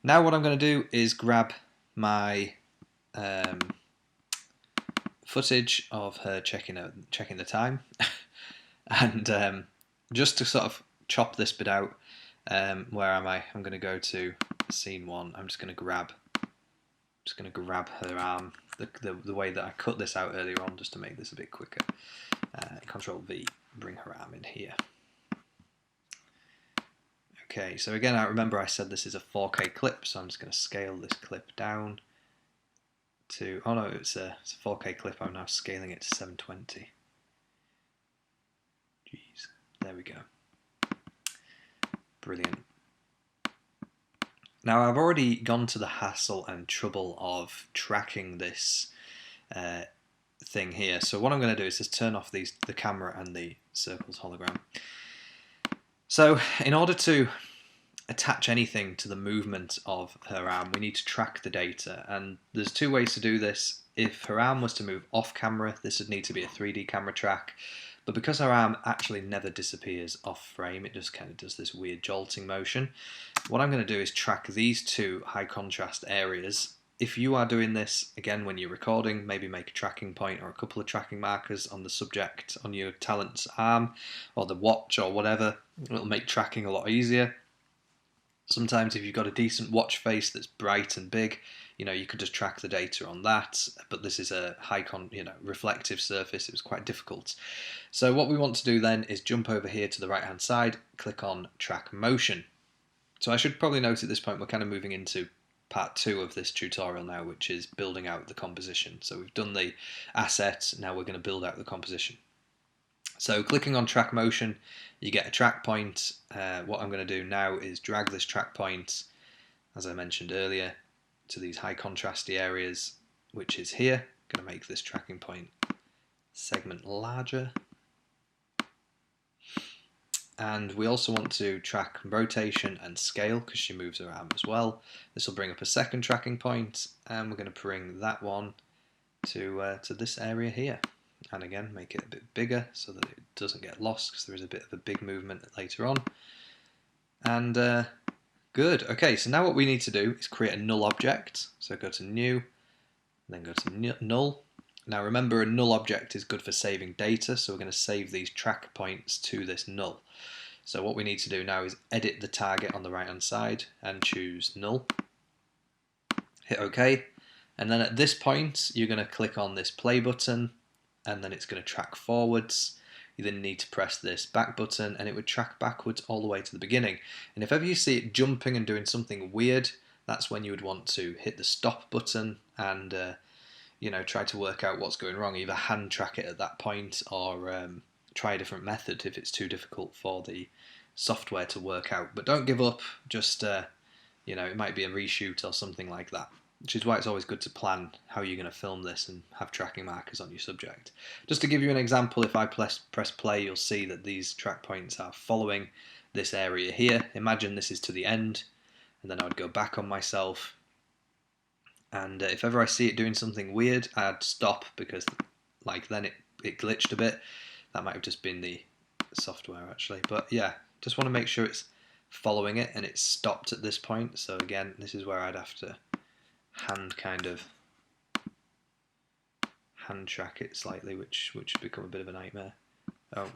Now what I'm going to do is grab my footage of her checking the time, and just to sort of chop this bit out, where am I? I'm going to go to scene 1. I'm just going to grab her arm, the way that I cut this out earlier on, just to make this a bit quicker. Control V, bring her arm in here. Okay, so again, I remember I said this is a 4K clip, so I'm just going to scale this clip down to, oh no, it's a 4K clip. I'm now scaling it to 720. Jeez, there we go. Brilliant. Now I've already gone to the hassle and trouble of tracking this thing here. So what I'm going to do is just turn off the camera and the circles hologram. So in order to attach anything to the movement of her arm, we need to track the data, and there's two ways to do this. If her arm was to move off camera, this would need to be a 3D camera track, but because her arm actually never disappears off frame, it just kind of does this weird jolting motion. What I'm going to do is track these two high contrast areas. If you are doing this, again, when you're recording, maybe make a tracking point or a couple of tracking markers on the subject, on your talent's arm, or the watch, or whatever. It'll make tracking a lot easier. Sometimes if you've got a decent watch face that's bright and big, you could just track the data on that, but this is a reflective surface. It was quite difficult. So what we want to do then is jump over here to the right hand side, click on track motion. So I should probably note at this point we're kind of moving into part 2 of this tutorial now, which is building out the composition. So we've done the asset, now we're going to build out the composition. So clicking on track motion, you get a track point. What I'm going to do now is drag this track point, as I mentioned earlier, to these high contrasty areas, which is here. I'm going to make this tracking point segment larger. And we also want to track rotation and scale because she moves her arm as well. This will bring up a second tracking point, and we're going to bring that one to this area here. And again, make it a bit bigger so that it doesn't get lost, because there is a bit of a big movement later on. And good. Okay, so now what we need to do is create a null object. So go to new, then go to null. Now remember, a null object is good for saving data, so we're going to save these track points to this null. So what we need to do now is edit the target on the right hand side and choose null. Hit OK, and then at this point you're going to click on this play button, and then it's going to track forwards. You then need to press this back button, and it would track backwards all the way to the beginning. And if ever you see it jumping and doing something weird, that's when you would want to hit the stop button and try to work out what's going wrong. Either hand track it at that point, or try a different method if it's too difficult for the software to work out. But don't give up. Just it might be a reshoot or something like that. Which is why it's always good to plan how you're going to film this and have tracking markers on your subject. Just to give you an example, if I press play, you'll see that these track points are following this area here. Imagine this is to the end, and then I would go back on myself. And if ever I see it doing something weird, I'd stop, because then it glitched a bit. That might have just been the software actually. But yeah, just want to make sure it's following it and it's stopped at this point. So again, this is where I'd have to hand track it slightly, which would become a bit of a nightmare. Oh,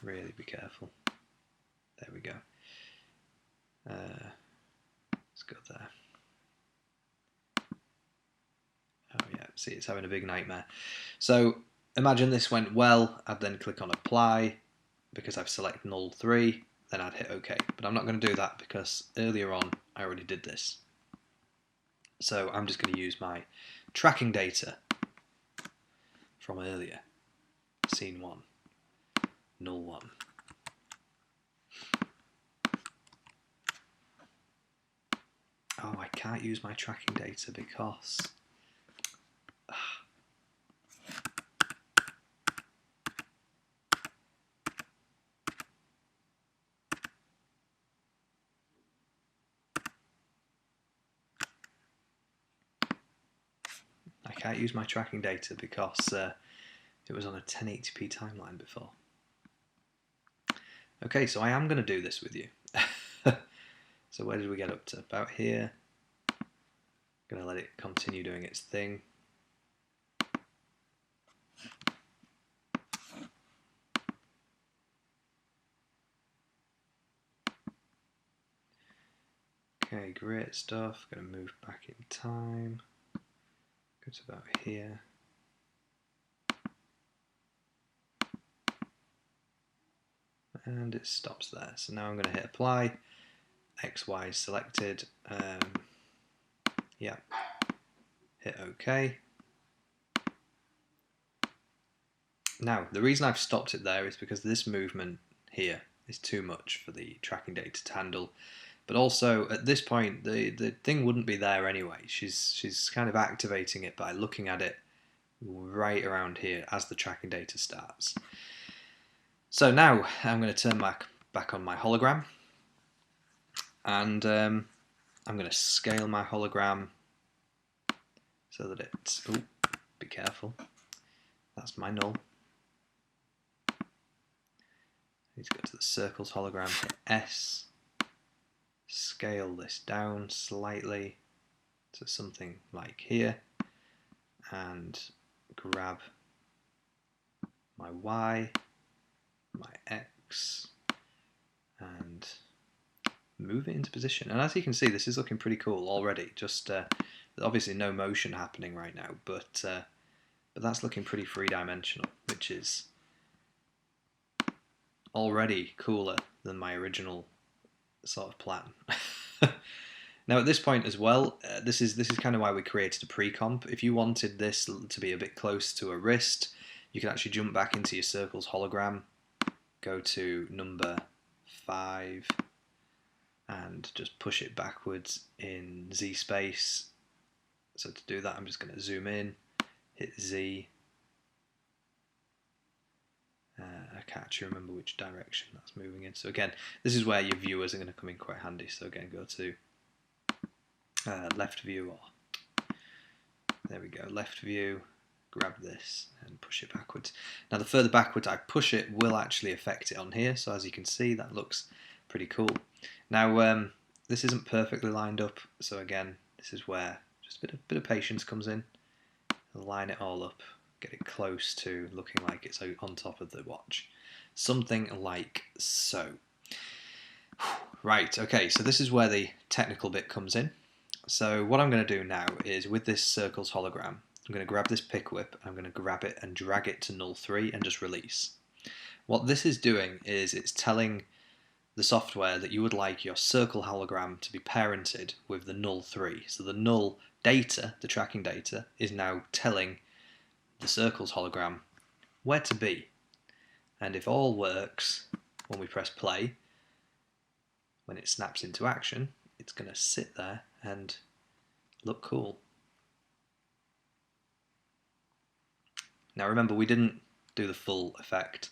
really be careful. There we go. Let's go there. Oh yeah, see, it's having a big nightmare. So imagine this went well. I'd then click on apply, because I've selected null 3, then I'd hit OK. But I'm not going to do that because earlier on I already did this. So I'm just going to use my tracking data from earlier. Scene 1, null 1. Oh, I can't use my tracking data because it was on a 1080p timeline before. Okay, so I am going to do this with you. So where did we get up to? About here. Going to let it continue doing its thing. Okay, great stuff. Going to move back in time. Go to about here. And it stops there. So now I'm going to hit apply. X, Y is selected. Yeah. Hit OK. Now, the reason I've stopped it there is because this movement here is too much for the tracking data to handle. But also, at this point, the thing wouldn't be there anyway. She's kind of activating it by looking at it right around here as the tracking data starts. So now I'm going to turn back on my hologram, and I'm going to scale my hologram so that it's, oh, be careful, that's my null. I need to go to the circles hologram, hit S, scale this down slightly to something like here, and grab my Y, my X, and move it into position. And as you can see, this is looking pretty cool already. Just obviously no motion happening right now, but that's looking pretty three-dimensional, which is already cooler than my original sort of plan. Now at this point as well, this is kind of why we created a pre-comp. If you wanted this to be a bit close to a wrist, you can actually jump back into your circles hologram, go to number 5, and just push it backwards in Z space. So to do that, I'm just going to zoom in, hit Z. I can't actually remember which direction that's moving in. So again, this is where your viewers are going to come in quite handy. So again, go to left view, or there we go, left view, grab this and push it backwards. Now the further backwards I push it will actually affect it on here, so as you can see that looks pretty cool. Now this isn't perfectly lined up, so again this is where just a bit of patience comes in. Line it all up, get it close to looking like it's on top of the watch. Something like so. Right, okay, so this is where the technical bit comes in. So what I'm going to do now is with this circles hologram, I'm going to grab this pick whip, I'm going to grab it and drag it to null 3 and just release. What this is doing is it's telling the software that you would like your circle hologram to be parented with the null 3. So the null data, the tracking data, is now telling the circles hologram where to be. And if all works, when we press play, when it snaps into action, it's going to sit there and look cool. Now remember, we didn't do the full effect,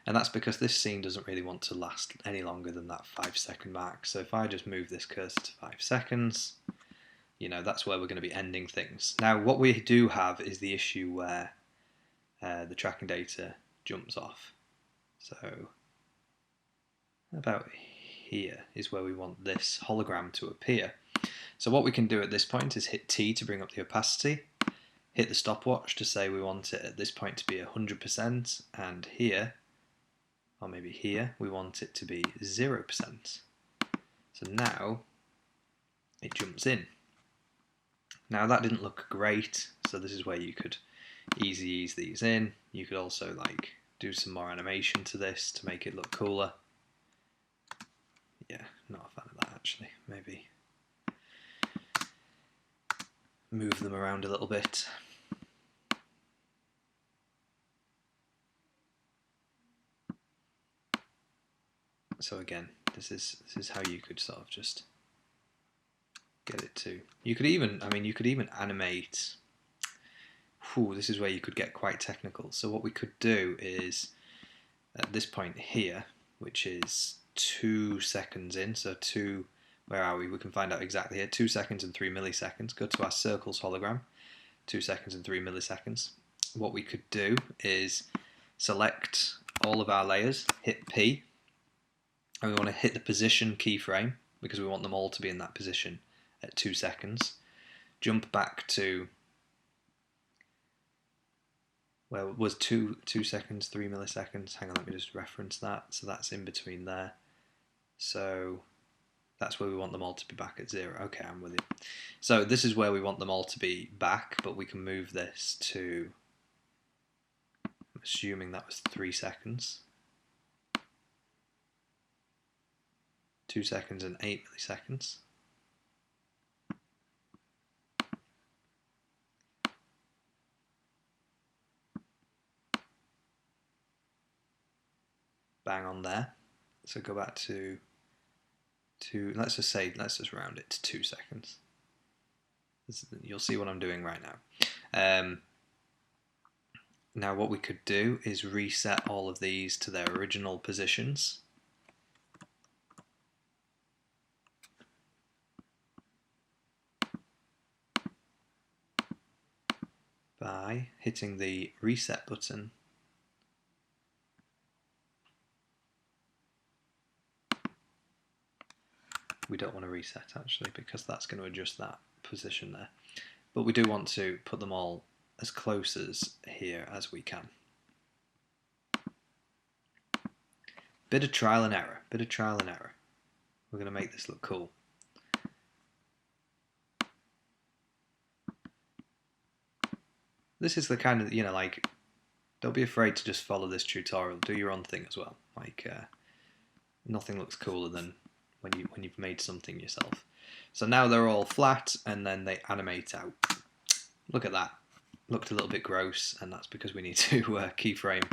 and that's because this scene doesn't really want to last any longer than that 5-second mark. So if I just move this cursor to 5 seconds, you know, that's where we're going to be ending things. Now what we do have is the issue where the tracking data jumps off. So about here is where we want this hologram to appear. So what we can do at this point is hit T to bring up the opacity, hit the stopwatch to say we want it at this point to be 100%, and here, or maybe here, we want it to be 0%. So now it jumps in. Now that didn't look great, so this is where you could easy ease these in. You could also like do some more animation to this to make it look cooler. Yeah, not a fan of that actually. Maybe move them around a little bit. So again, this is how you could sort of just get it to. You could even, I mean, you could even animate. Whew, this is where you could get quite technical. So what we could do is at this point here, which is 2 seconds in, so where are we? We can find out exactly here. 2 seconds and 3 milliseconds. Go to our circles hologram. 2 seconds and 3 milliseconds. What we could do is select all of our layers, hit P, and we want to hit the position keyframe because we want them all to be in that position at 2 seconds. Jump back to where it was 2 seconds, 3 milliseconds. Hang on, let me just reference that. So that's in between there. So that's where we want them all to be back at 0. Okay, I'm with you. So this is where we want them all to be back, but we can move this to, I'm assuming that was 3 seconds. 2 seconds and 8 milliseconds. Bang on there. So go back to let's just round it to 2 seconds. You'll see what I'm doing right now. Now what we could do is reset all of these to their original positions. By hitting the reset button . We don't want to reset actually, because that's going to adjust that position there. But we do want to put them all as close as here as we can. Bit of trial and error, We're going to make this look cool. This is the kind of, like, don't be afraid to just follow this tutorial. Do your own thing as well. Like, nothing looks cooler than when you've made something yourself. So now they're all flat, and then they animate out. Look at that. Looked a little bit gross, and that's because we need to keyframe.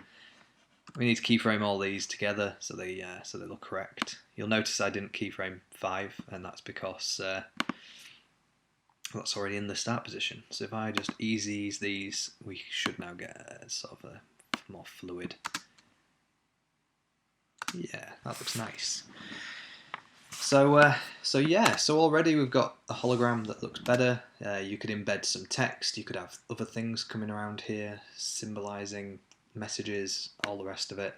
We need to keyframe all these together so they look correct. You'll notice I didn't keyframe 5, and that's because that's already in the start position. So if I just ease these, we should now get a sort of a more fluid. Yeah, that looks nice. So yeah, so already we've got a hologram that looks better. You could embed some text, you could have other things coming around here, symbolizing messages, all the rest of it.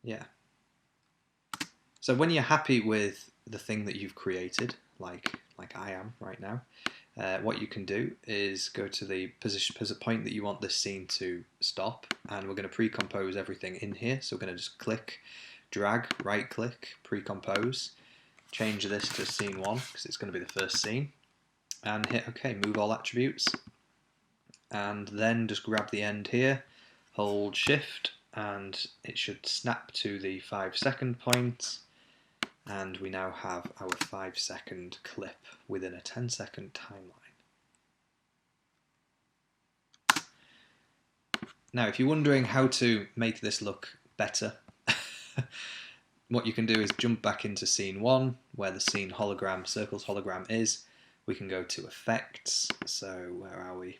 Yeah. So when you're happy with the thing that you've created, like I am right now, what you can do is go to the position, there's a point that you want this scene to stop, and we're going to pre-compose everything in here. So we're going to just click, drag, right click, pre-compose, change this to scene 1 because it's going to be the first scene, and hit OK, move all attributes, and then just grab the end here, hold shift, and it should snap to the 5-second point. And we now have our 5-second clip within a 10-second timeline. Now, if you're wondering how to make this look better, what you can do is jump back into scene 1, where the scene hologram, circles hologram is. We can go to effects. So where are we?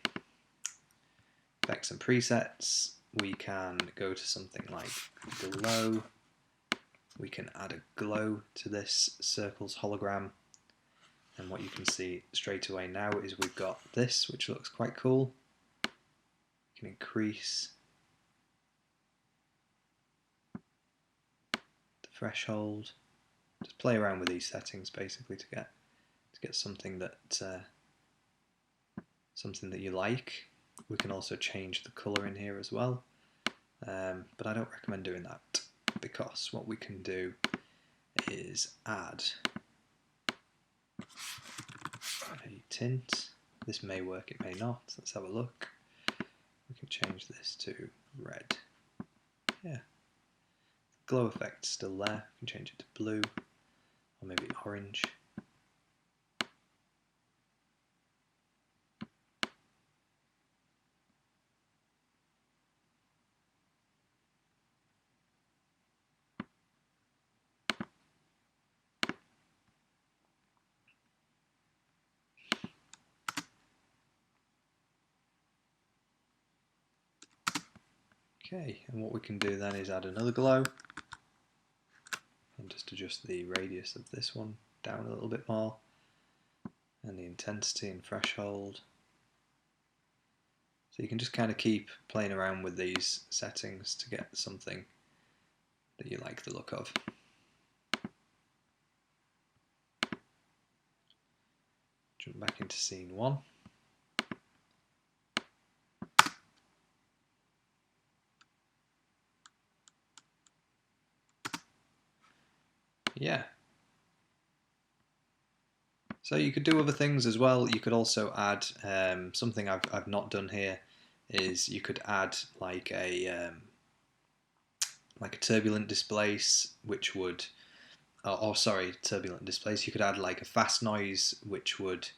Effects and presets. We can go to something like glow. We can add a glow to this circles hologram, and what you can see straight away now is we've got this, which looks quite cool. You can increase the threshold, just play around with these settings basically to get something that you like. We can also change the colour in here as well, but I don't recommend doing that, because what we can do is add a tint. This may work, it may not. Let's have a look. We can change this to red. Yeah. Glow effect's still there. We can change it to blue, or maybe orange. Okay, and what we can do then is add another glow, and just adjust the radius of this one down a little bit more, and the intensity and threshold. So you can just kind of keep playing around with these settings to get something that you like the look of. Jump back into scene 1. Yeah. So you could do other things as well. You could also add something I've not done here is you could add like a turbulent displace, which would sorry, turbulent displace. You could add like a fast noise, which would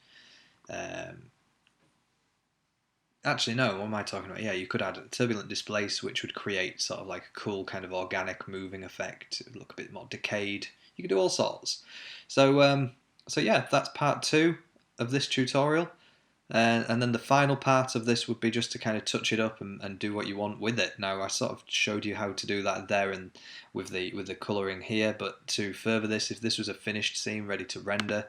actually no. What am I talking about? Yeah, you could add a turbulent displace, which would create sort of like a cool kind of organic moving effect. It would look a bit more decayed. You could do all sorts. So yeah, that's part 2 of this tutorial. And then the final part of this would be just to kind of touch it up and do what you want with it. Now I sort of showed you how to do that there and with the colouring here, but to further this, if this was a finished scene ready to render,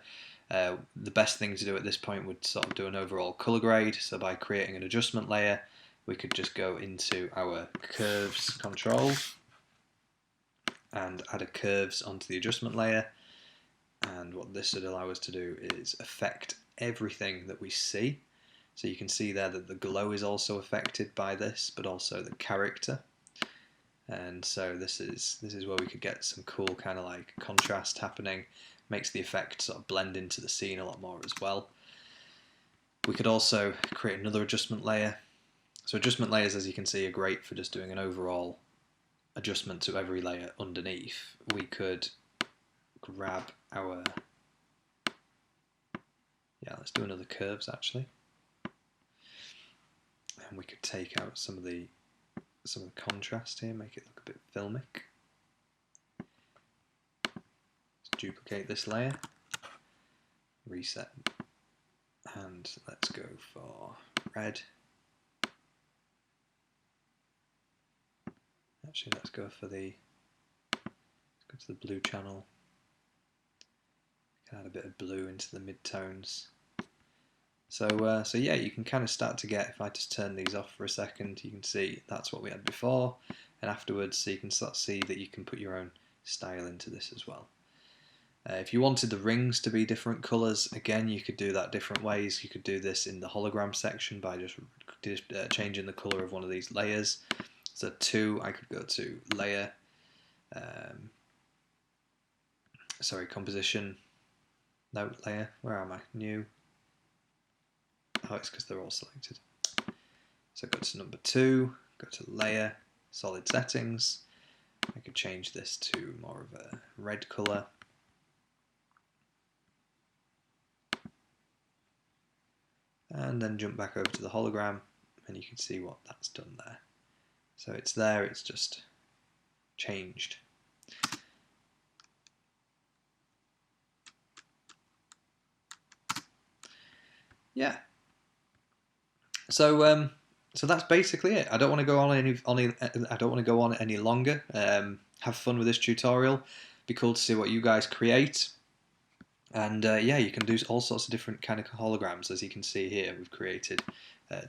the best thing to do at this point would sort of do an overall colour grade. So by creating an adjustment layer, we could just go into our curves control and add a curves onto the adjustment layer. And what this would allow us to do is affect everything that we see. So you can see there that the glow is also affected by this, but also the character. And so this is where we could get some cool kind of like contrast happening. Makes the effect sort of blend into the scene a lot more as well. We could also create another adjustment layer. So adjustment layers, as you can see, are great for just doing an overall adjustment to every layer underneath. We could grab our let's do another curves actually, and we could take out some of the contrast here, make it look a bit filmic. Let's duplicate this layer, reset, and let's go for red. Actually, let's go to the blue channel. Add a bit of blue into the mid-tones. So yeah, you can kind of start to get, if I just turn these off for a second, you can see that's what we had before and afterwards, so you can start to see that you can put your own style into this as well. If you wanted the rings to be different colours, again, you could do that different ways. You could do this in the hologram section by just changing the colour of one of these layers. So 2, I could go to layer, composition, no, layer, where am I? New. Oh, it's because they're all selected. So go to number 2, go to layer, solid settings. I could change this to more of a red colour. And then jump back over to the hologram and you can see what that's done there. So it's there, it's just changed. Yeah. So that's basically it. I don't want to go on any longer. Have fun with this tutorial. Be cool to see what you guys create. And yeah, you can do all sorts of different kind of holograms. As you can see here, we've created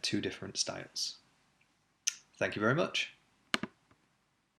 2 different styles. Thank you very much.